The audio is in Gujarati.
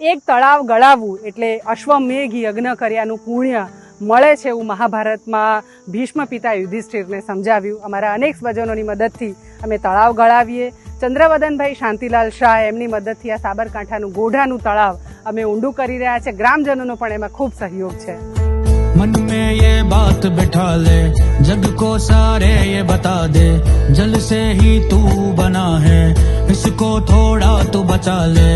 એક તળાવ ગળાવવું એટલે અશ્વમેઘ યજ્ઞ કર્યાનું પુણ્ય મળે છે એવું મહાભારતમાં ભીષ્મ પિતા યુધિષ્ઠિરને સમજાવ્યું. અમારા અનેક સ્વજનોની મદદથી અમે તળાવ ગળાવીએ. ચંદ્રવદનભાઈ શાંતિલાલ શાહ એમની મદદથી આ સાબરકાંઠાનું ગોઢાનું તળાવ અમે ઊંડું કરી રહ્યા છે. ગ્રામજનોનો પણ એમાં ખૂબ સહયોગ છે. मन में ये बात बिठा ले, जग को सारे ये बता दे, जल से ही तू बना है, इसको थोड़ा तू बचा ले.